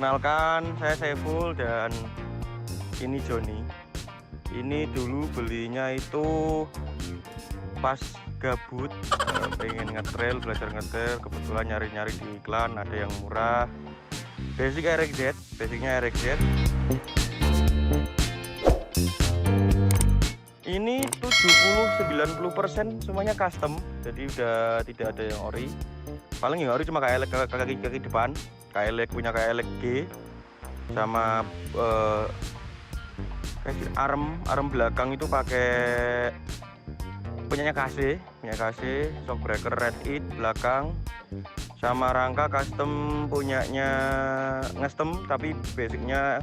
Perkenalkan, saya Saiful dan ini Joni. Ini dulu belinya itu pas gabut, pengen ngetrail, belajar ngetrail. Kebetulan nyari-nyari di iklan, ada yang murah. Basicnya RXZ. Ini 70-90% semuanya custom, jadi udah tidak ada yang ori. Paling yang ori cuma kaki depan, punya KLX G, sama arm belakang itu pakai punyanya KC, shock breaker Red It belakang, sama rangka custom punyanya ngestem tapi basicnya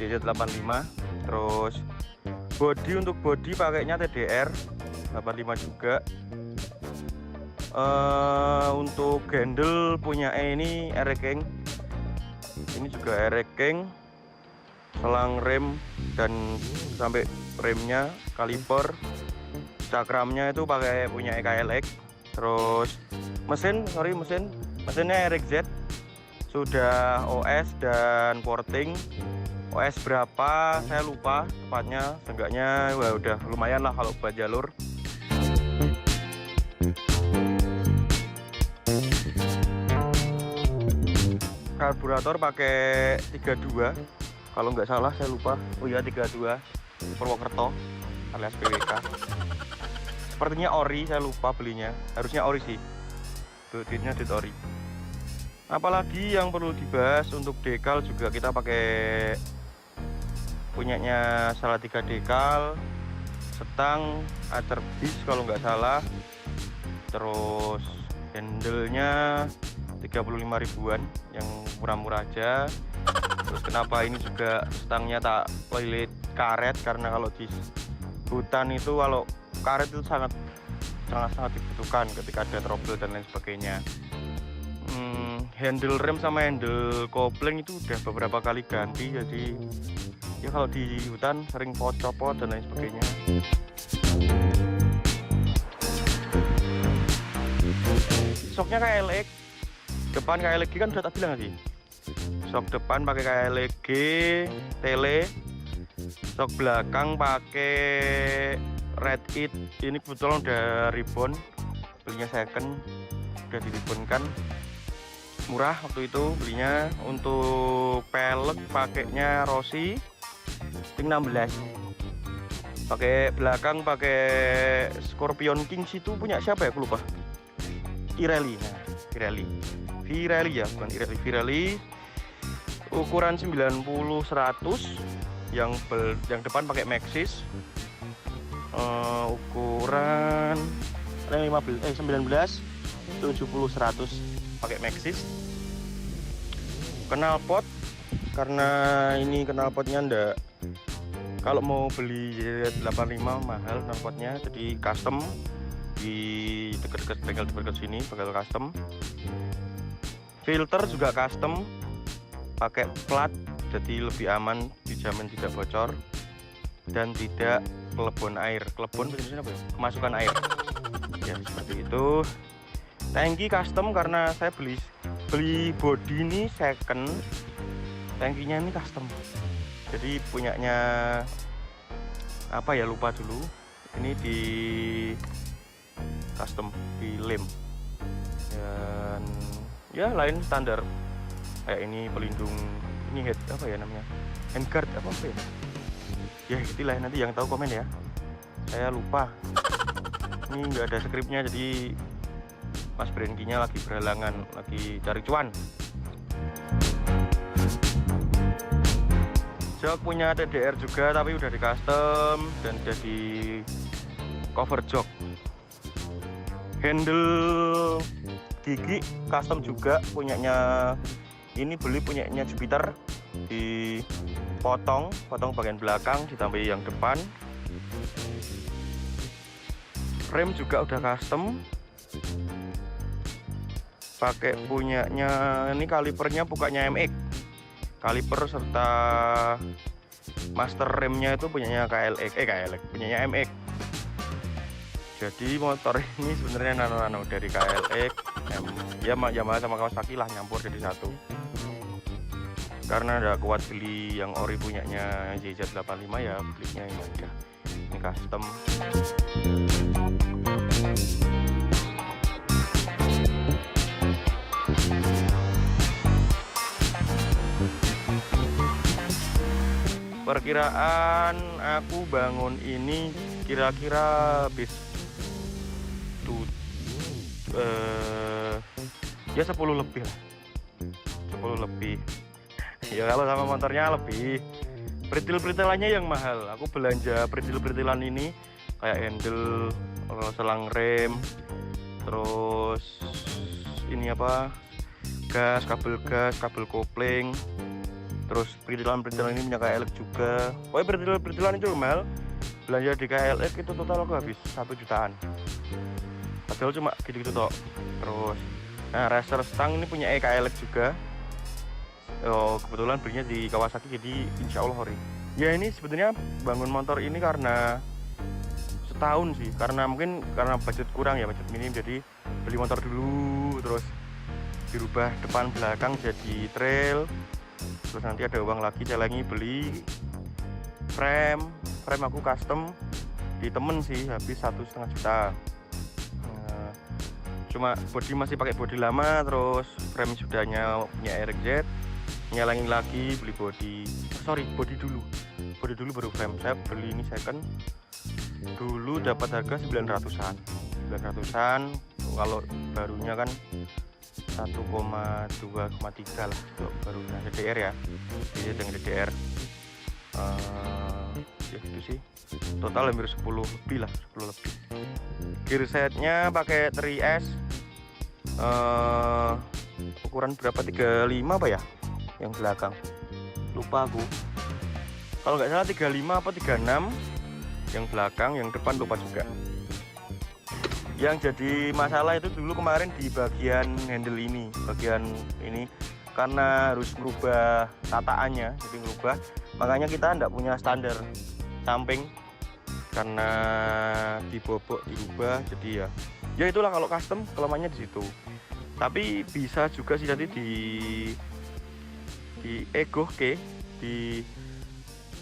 JZ85. Terus untuk body pakainya TDR 85 juga. Untuk handle punya ini Eric King, ini juga Eric King, selang rem dan sampai remnya, kaliper, cakramnya itu pakai punya KLX. Terus mesinnya RXZ, sudah OS dan porting. OS berapa saya lupa tepatnya, seenggaknya udah lumayan lah kalau buat jalur. Karburator pakai 32 kalau nggak salah, saya lupa. Oh iya, 32 Purwokerto alias PWK. Sepertinya ori, saya lupa belinya, harusnya ori sih, duitnya duit ori. Apalagi yang perlu dibahas, untuk dekal juga kita pakai punyanya Salatiga dekal, setang Acer bis kalau nggak salah. Terus handle-nya 35 ribuan, yang murah-murah aja. Terus kenapa ini juga stangnya tak lilit karet, karena kalau di hutan itu kalau karet itu sangat dibutuhkan ketika ada trouble dan lain sebagainya. Handle rem sama handle kopling itu udah beberapa kali ganti, jadi ya kalau di hutan sering copot dan lain sebagainya. Shocknya KLX depan, KLX kan udah tak bilang sih, shock depan pakai KLX tele, shock belakang pakai Red It. Ini kebetulan udah ribbon, belinya second, udah diribonkan, murah waktu itu belinya. Untuk pelek pakainya Rossi Ting 16, pakai belakang pakai Scorpion King, situ punya siapa ya, aku lupa. Pirelli ya, bukan Pirelli, ukuran 90-100, yang depan pakai Maxxis, ukuran 19 70-100 pakai Maxxis. Knalpot, karena ini knalpotnya ndak, kalau mau beli JZ85 mahal knalpotnya, jadi custom di dekat-dekat bengkel sini, bengkel custom. Filter juga custom, pakai plat, jadi lebih aman, dijamin tidak bocor dan tidak kelebon air. Kelebon apa ya? Kemasukan air ya, seperti itu. Tangki custom, karena saya beli body ini second, tangkinya ini custom, jadi punyanya apa ya, lupa dulu. Ini di custom, di lem, dan ya lain standar kayak ini, pelindung ini, head apa ya namanya, handguard apa ya, itulah, nanti yang tahu komen ya, saya lupa. Ini nggak ada skripnya, jadi Mas Brenkinya lagi berhalangan, lagi cari cuan. Jok punya TDR juga, tapi udah di custom dan udah di cover jok. Handle gigi custom juga, punyanya ini, beli punyanya Jupiter, dipotong bagian belakang, ditambahi yang depan. Rem juga udah custom, pakai punyanya ini, kalipernya bukannya MX, kaliper serta master remnya itu punyanya KLX, punyanya MX. Jadi motor ini sebenarnya nano dari KLX, ya Yamaha sama Kawasaki lah, nyampur jadi satu. karena udah kuat beli yang ori punyanya ZZ85 ya, belinya ini udah ini custom. Perkiraan aku bangun ini kira-kira habis ya 10 lebih lah, 10 lebih ya. Kalau sama motornya lebih, peritil-peritilannya yang mahal. Aku belanja peritil-peritilan ini kayak handle, selang rem, terus ini apa, kabel gas, kabel kopling, terus peritilan-peritilan ini punya KLX juga. Pokoknya peritilan-peritilan itu mahal. Belanja di KLX itu total aku habis 1 jutaan, padahal cuma gitu-gitu toh. Terus nah, racer stang ini punya KLX juga. Kebetulan belinya di Kawasaki, jadi insya Allah ori. Ya ini sebenarnya bangun motor ini karena setahun sih, karena mungkin karena budget kurang ya, budget minim, jadi beli motor dulu, terus dirubah depan belakang jadi trail, terus nanti ada uang lagi celengi beli frame aku custom di temen sih, habis 1,5 juta. Cuma body masih pakai body lama, terus frame sudahnya punya RXZ, nyalangin lagi beli body, body dulu baru frame. Saya beli ini second dulu, dapat harga 900-an, kalau barunya kan 1,2,3 lah barunya DDR ya, jadi dengan DDR ya gitu sih. Total hampir 10 lebih lah, 10 lebih. Gear setnya pakai 3S, ukuran berapa, 35 apa ya yang belakang, lupa aku. Kalau nggak salah 35 apa 36 yang belakang, yang depan lupa juga. Yang jadi masalah itu dulu kemarin di bagian handle ini, karena harus merubah tataannya, jadi merubah, makanya kita nggak punya standar samping, karena dibobok dirubah. Jadi ya itulah kalau custom kelemahannya di situ. Tapi bisa juga sih tadi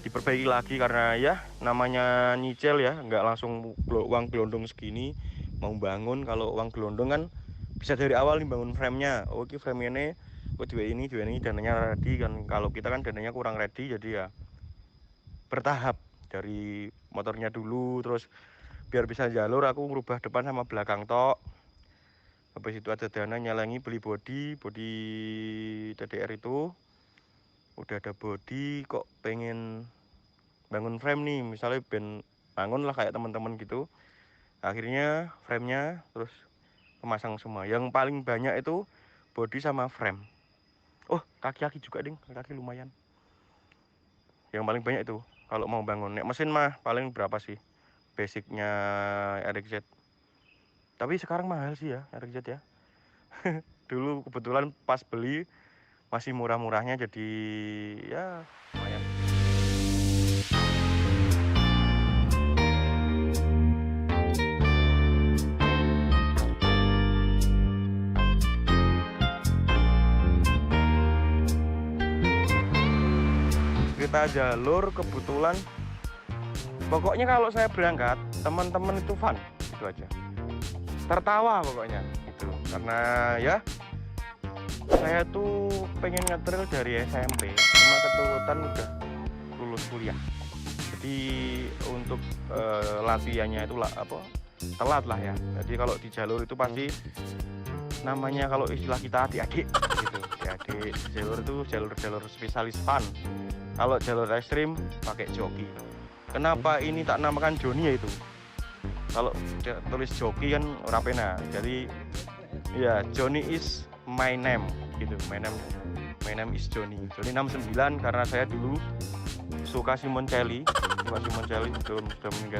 diperbaiki lagi, karena ya namanya nyicil ya, nggak langsung uang gelondong segini mau bangun. Kalau uang gelondong kan bisa dari awal nih bangun framenya. Oke, frame ini dua ini dananya ready kan. Kalau kita kan dananya kurang ready, jadi ya bertahap dari motornya dulu, terus biar bisa jalur aku merubah depan sama belakang tok. Habis itu ada dana nyalangi beli body TDR itu. Udah ada body, kok pengen bangun frame nih, misalnya bangun lah kayak teman-teman gitu. Akhirnya framenya terus pemasang semua. Yang paling banyak itu body sama frame. Kaki juga ding, kaki lumayan. Yang paling banyak itu kalau mau bangun. Nek mesin mah paling berapa sih basicnya RXZ. Tapi sekarang mahal sih ya RXZ ya. Dulu kebetulan pas beli masih murah-murahnya, jadi ya lumayan. Kita jalur kebetulan, pokoknya kalau saya berangkat teman-teman itu fun, itu aja, tertawa pokoknya itu. Karena ya saya tuh pengen ngetrail dari SMP, cuma keturutan udah lulus kuliah, jadi untuk latihannya itu telat lah ya. Jadi kalau di jalur itu pasti namanya, kalau istilah kita adik-adik gitu, adik jalur itu jalur spesialis fun. Kalau jalur ekstrim pakai joki. Kenapa ini tak namakan Joni ya itu? Kalau tulis joki kan rapena. Jadi ya Joni is my name gitu. My name is Joni. Joni 69 karena saya dulu suka Simoncelli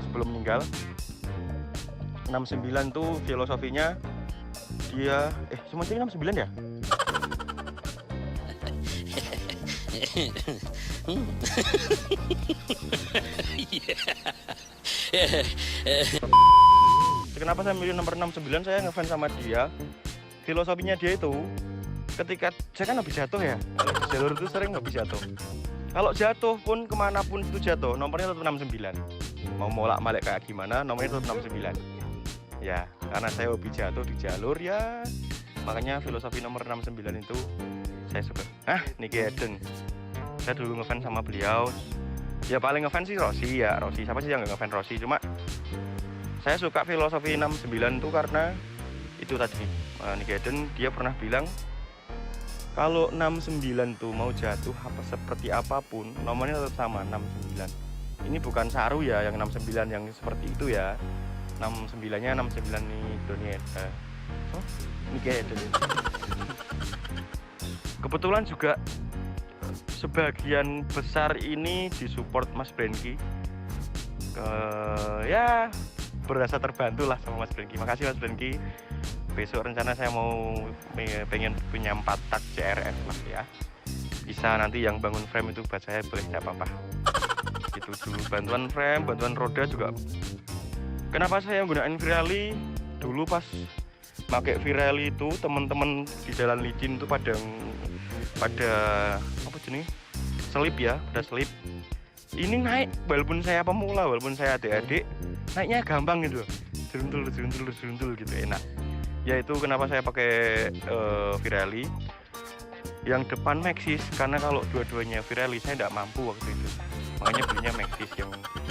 sebelum meninggal. 69 tuh filosofinya dia Simoncelli 69 ya? Kenapa saya milih nomor 69? Saya ngefans sama dia. Filosofinya dia itu ketika saya kan habis jatuh ya, kalau di jalur itu sering habis jatuh. Kalau jatuh pun kemanapun itu jatuh, nomornya tetap 69. Mau molak-malik kayak gimana, nomornya tetap 69. Ya, karena saya hobi jatuh di jalur ya, makanya filosofi nomor 69 itu saya suka. Nicky Hayden. Saya dulu ngefans sama beliau. Ya paling ngefans sih Rossi ya, Rossi. Siapa sih yang nggak ngefans Rossi? Cuma saya suka filosofi 69 itu karena itu tadi. Nicky Hayden dia pernah bilang kalau 69 tuh mau jatuh apa seperti apapun, nomornya tetap sama 69. Ini bukan Saru ya yang 69 yang seperti itu ya. 69-nya 69 nih Doni Nicky Hayden. Kebetulan juga sebagian besar ini disupport Mas Brenky. Ya berasa terbantu lah sama Mas Brenky. Makasih Mas Brenky. Besok rencana saya mau pengen punya 4 tak CRF lah ya. Bisa nanti yang bangun frame itu buat saya boleh tidak apa-apa. Itu dulu bantuan frame, bantuan roda juga. Kenapa saya menggunakan Pirelli? Dulu pas pakai Pirelli itu teman-teman di jalan licin itu pada apa jenis selip ya, pada selip. Ini naik walaupun saya pemula, walaupun saya adik-adik, naiknya gampang gitu, seruntul gitu, enak. Ya itu kenapa saya pakai Pirelli. Yang depan Maxxis, karena kalau dua-duanya Pirelli saya tidak mampu waktu itu. Makanya belinya Maxxis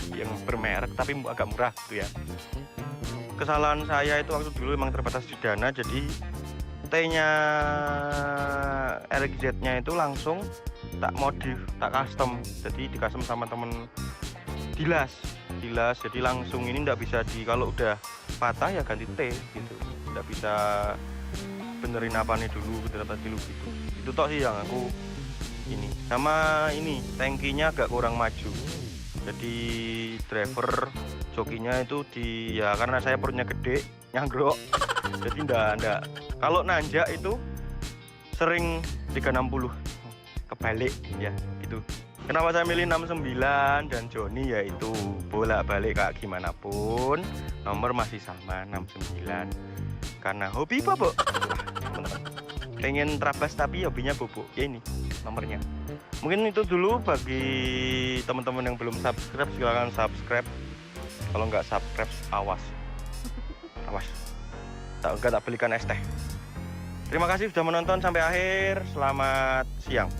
yang bermerek tapi agak murah gitu ya. Kesalahan saya itu waktu dulu memang terbatas di dana, jadi T-nya RXZ-nya itu langsung tak modif, tak custom. Jadi di custom sama temen Dilas. Jadi langsung ini nggak bisa kalau udah patah ya ganti T gitu. Nggak bisa benerin apa nih dulu, bener apa dulu gitu. Itu toh sih yang aku ini. Sama ini tangkinya agak kurang maju. Jadi driver jokinya itu ya karena saya perutnya gede, nyanggrok. Jadi ndak kalau nanjak itu sering 360 kebalik ya gitu. Kenapa saya milih 69 dan Joni yaitu bolak-balik kayak gimana pun nomor masih sama 69 karena hobi bobok. Pengen terabas tapi hobinya bobok ya, ini nomornya. Mungkin itu dulu bagi teman-teman yang belum subscribe, silahkan subscribe. Kalau nggak subscribe awas tak belikan es teh. Terima kasih sudah menonton sampai akhir. Selamat siang.